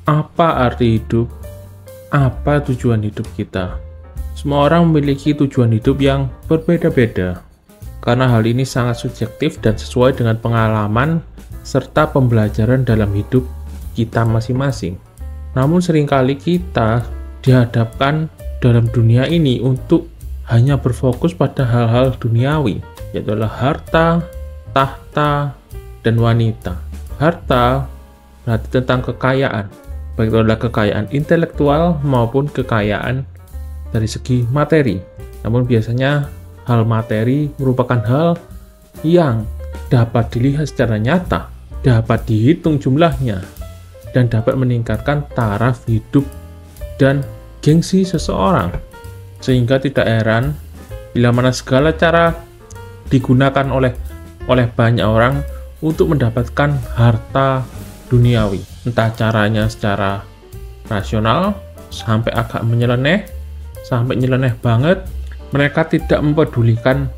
Apa arti hidup? Apa tujuan hidup kita? Semua orang memiliki tujuan hidup yang berbeda-beda, karena hal ini sangat subjektif dan sesuai dengan pengalaman serta pembelajaran dalam hidup kita masing-masing. Namun seringkali kita dihadapkan dalam dunia ini untuk hanya berfokus pada hal-hal duniawi, yaitu harta, tahta, dan wanita. Harta berarti tentang kekayaan, baik itu adalah kekayaan intelektual maupun kekayaan dari segi materi. Namun biasanya hal materi merupakan hal yang dapat dilihat secara nyata, dapat dihitung jumlahnya, dan dapat meningkatkan taraf hidup dan gengsi seseorang. Sehingga tidak heran bila mana segala cara digunakan oleh banyak orang untuk mendapatkan harta duniawi. Entah caranya secara rasional, sampai agak menyeleneh, sampai nyeleneh banget. Mereka tidak mempedulikan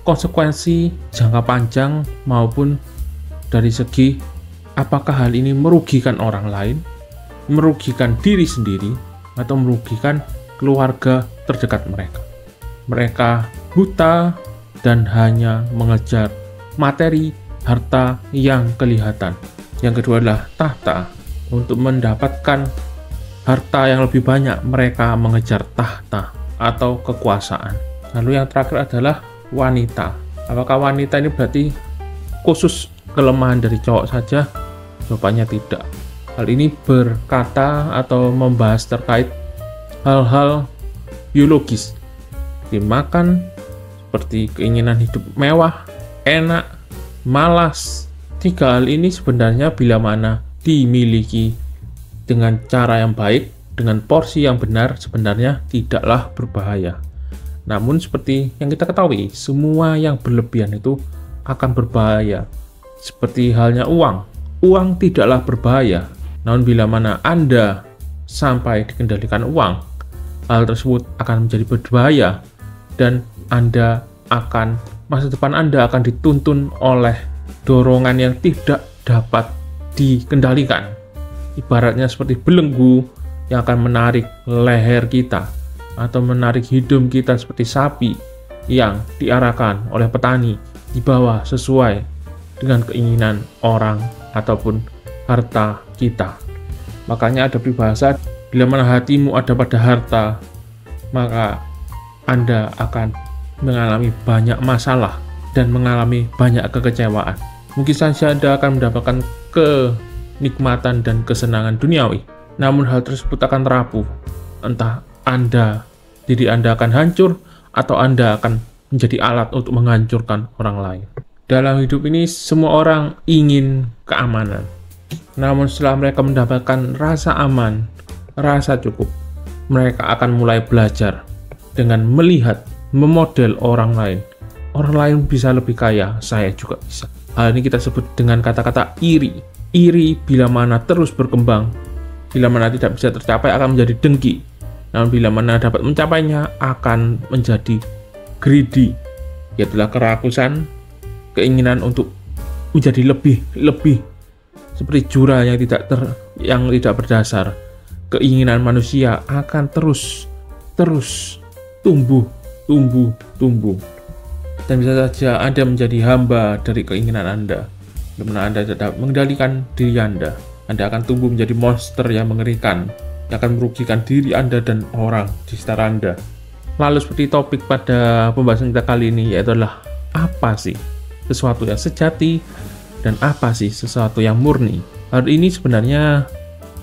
konsekuensi jangka panjang maupun dari segi apakah hal ini merugikan orang lain, merugikan diri sendiri, atau merugikan keluarga terdekat mereka. Mereka buta dan hanya mengejar materi, harta yang kelihatan. Yang kedua adalah tahta. Untuk mendapatkan harta yang lebih banyak, mereka mengejar tahta atau kekuasaan. Lalu yang terakhir adalah wanita. Apakah wanita ini berarti khusus kelemahan dari cowok saja? Jawabannya tidak. Hal ini berkata atau membahas terkait hal-hal biologis, seperti makan, seperti keinginan hidup mewah, enak, malas. Tiga hal ini sebenarnya bila mana dimiliki dengan cara yang baik, dengan porsi yang benar, sebenarnya tidaklah berbahaya. Namun seperti yang kita ketahui, semua yang berlebihan itu akan berbahaya. Seperti halnya uang. Uang tidaklah berbahaya. Namun bila mana Anda sampai dikendalikan uang, hal tersebut akan menjadi berbahaya dan masa depan Anda akan dituntun oleh dorongan yang tidak dapat dikendalikan. Ibaratnya seperti belenggu yang akan menarik leher kita atau menarik hidung kita seperti sapi yang diarahkan oleh petani di bawah sesuai dengan keinginan orang ataupun harta kita. Makanya ada peribahasa, bila mana hatimu ada pada harta, maka Anda akan mengalami banyak masalah dan mengalami banyak kekecewaan. Mungkin saja Anda akan mendapatkan kenikmatan dan kesenangan duniawi, namun hal tersebut akan rapuh. Entah diri Anda akan hancur, atau Anda akan menjadi alat untuk menghancurkan orang lain. Dalam hidup ini, semua orang ingin keamanan. Namun setelah mereka mendapatkan rasa aman, rasa cukup, mereka akan mulai belajar dengan melihat, memodel orang lain. Orang lain bisa lebih kaya, saya juga bisa. Hal ini kita sebut dengan kata-kata iri. Iri bila mana terus berkembang, bila mana tidak bisa tercapai akan menjadi dengki. Namun bila mana dapat mencapainya akan menjadi greedy, yaitu kerakusan, keinginan untuk menjadi lebih seperti jurang yang tidak berdasar. Keinginan manusia akan terus tumbuh. Dan bisa saja Anda menjadi hamba dari keinginan Anda. Di mana Anda tidak mengendalikan diri Anda akan tumbuh menjadi monster yang mengerikan, yang akan merugikan diri Anda dan orang di sekitar Anda. Lalu seperti topik pada pembahasan kita kali ini, yaitu adalah apa sih sesuatu yang sejati dan apa sih sesuatu yang murni. Hal ini sebenarnya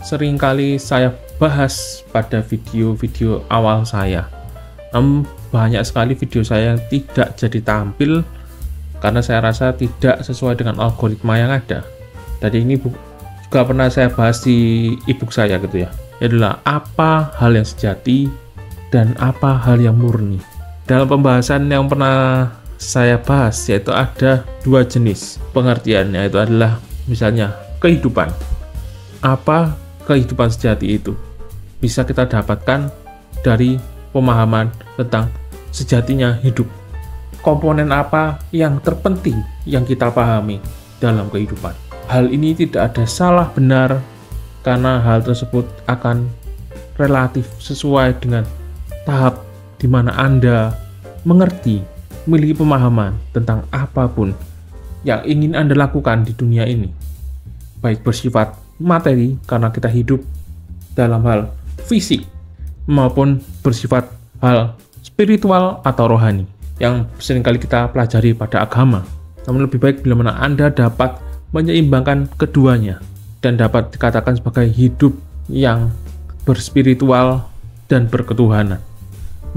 seringkali saya bahas pada video-video awal saya. Namun banyak sekali video saya yang tidak jadi tampil karena saya rasa tidak sesuai dengan algoritma yang ada. Tadi ini juga pernah saya bahas di ebook saya gitu ya. Adalah apa hal yang sejati dan apa hal yang murni. Dalam pembahasan yang pernah saya bahas, yaitu ada dua jenis pengertian, yaitu adalah misalnya kehidupan. Apa kehidupan sejati itu? Bisa kita dapatkan dari pemahaman tentang sejatinya hidup. Komponen apa yang terpenting yang kita pahami dalam kehidupan? Hal ini tidak ada salah benar, karena hal tersebut akan relatif sesuai dengan tahap di mana Anda mengerti, memiliki pemahaman tentang apapun yang ingin Anda lakukan di dunia ini, baik bersifat materi karena kita hidup dalam hal fisik, maupun bersifat hal spiritual atau rohani yang seringkali kita pelajari pada agama. Namun lebih baik bila mana Anda dapat menyeimbangkan keduanya dan dapat dikatakan sebagai hidup yang berspiritual dan berketuhanan.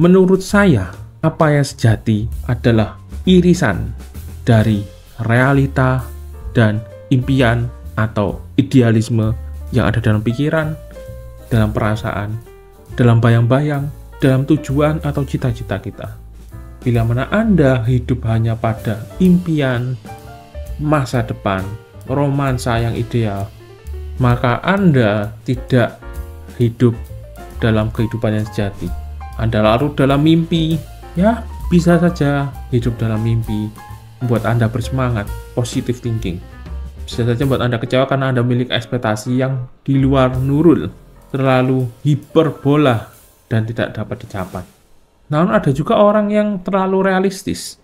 Menurut saya, apa yang sejati adalah irisan dari realita dan impian atau idealisme yang ada dalam pikiran, dalam perasaan, dalam bayang-bayang, dalam tujuan atau cita-cita kita. Bila mana Anda hidup hanya pada impian, masa depan, romansa yang ideal, maka Anda tidak hidup dalam kehidupan yang sejati. Anda larut dalam mimpi, ya bisa saja hidup dalam mimpi membuat Anda bersemangat, positive thinking. Bisa saja membuat Anda kecewa karena Anda memiliki ekspektasi yang di luar nurul, terlalu hiperbola dan tidak dapat dicapai. Namun ada juga orang yang terlalu realistis.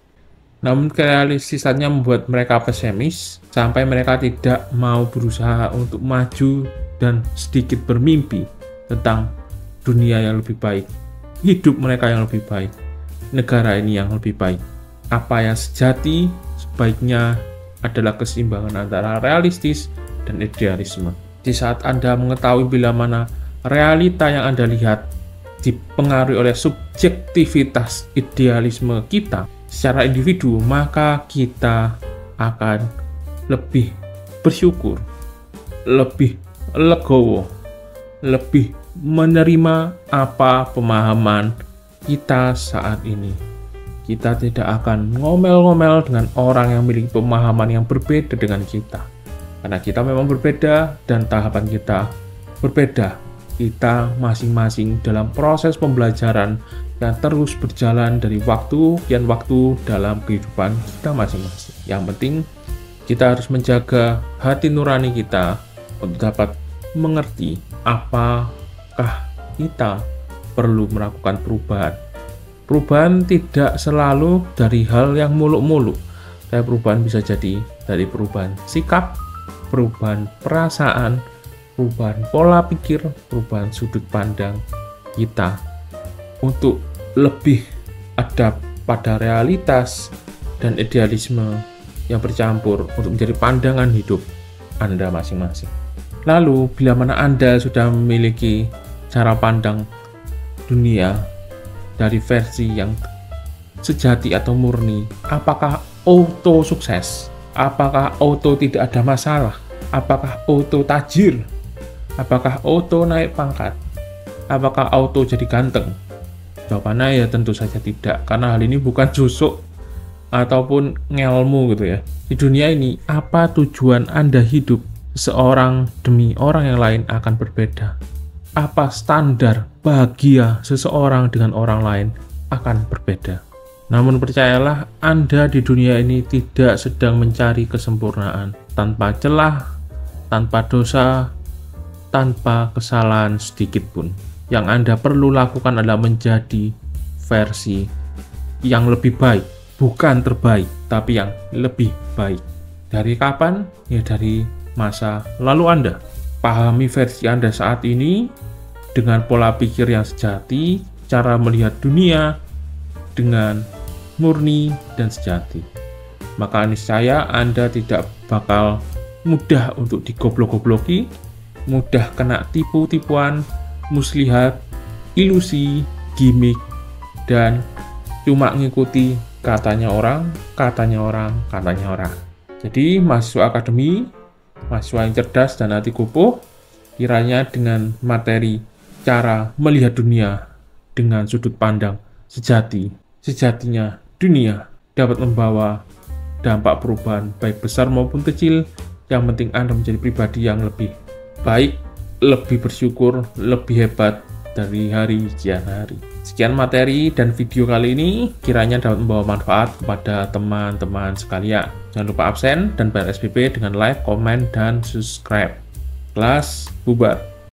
Namun kerealistisannya membuat mereka pesimis sampai mereka tidak mau berusaha untuk maju dan sedikit bermimpi tentang dunia yang lebih baik, hidup mereka yang lebih baik, negara ini yang lebih baik. Apa yang sejati sebaiknya adalah keseimbangan antara realistis dan idealisme. Di saat Anda mengetahui bila mana realita yang Anda lihat dipengaruhi oleh subjektivitas idealisme kita secara individu, maka kita akan lebih bersyukur, lebih legowo, lebih menerima apa pemahaman kita saat ini. Kita tidak akan ngomel-ngomel dengan orang yang memiliki pemahaman yang berbeda dengan kita, karena kita memang berbeda dan tahapan kita berbeda. Kita masing-masing dalam proses pembelajaran yang terus berjalan dari waktu kian waktu dalam kehidupan kita masing-masing. Yang penting kita harus menjaga hati nurani kita untuk dapat mengerti apakah kita perlu melakukan perubahan. Perubahan tidak selalu dari hal yang muluk-muluk. Tapi perubahan bisa jadi dari perubahan sikap, perubahan perasaan, perubahan pola pikir, perubahan sudut pandang kita untuk lebih adab pada realitas dan idealisme yang bercampur untuk menjadi pandangan hidup Anda masing-masing. Lalu, bila mana Anda sudah memiliki cara pandang dunia dari versi yang sejati atau murni, apakah auto sukses? Apakah auto tidak ada masalah? Apakah auto tajir? Apakah auto naik pangkat? Apakah auto jadi ganteng? Jawabannya ya tentu saja tidak, karena hal ini bukan jusuk ataupun ngelmu gitu ya. Di dunia ini, apa tujuan Anda hidup seorang demi orang yang lain akan berbeda. Apa standar bahagia seseorang dengan orang lain akan berbeda. Namun percayalah, Anda di dunia ini tidak sedang mencari kesempurnaan, tanpa celah, tanpa dosa, tanpa kesalahan sedikit pun. Yang Anda perlu lakukan adalah menjadi versi yang lebih baik, bukan terbaik, tapi yang lebih baik. Dari kapan? Ya dari masa lalu Anda. Pahami versi Anda saat ini dengan pola pikir yang sejati, cara melihat dunia dengan murni dan sejati. Maka niscaya Anda tidak bakal mudah untuk digoblok-gobloki, mudah kena tipu-tipuan, muslihat, ilusi, gimmick, dan cuma ngikuti katanya orang. Jadi mahasiswa akademi, mahasiswa yang cerdas dan hati kupuh, kiranya dengan materi cara melihat dunia dengan sudut pandang sejatinya dunia dapat membawa dampak perubahan baik besar maupun kecil. Yang penting Anda menjadi pribadi yang lebih baik, lebih bersyukur, lebih hebat dari hari kian hari. Sekian materi dan video kali ini, kiranya dapat membawa manfaat kepada teman-teman sekalian. Jangan lupa absen dan bayar SPP dengan like, komen, dan subscribe. Kelas bubar.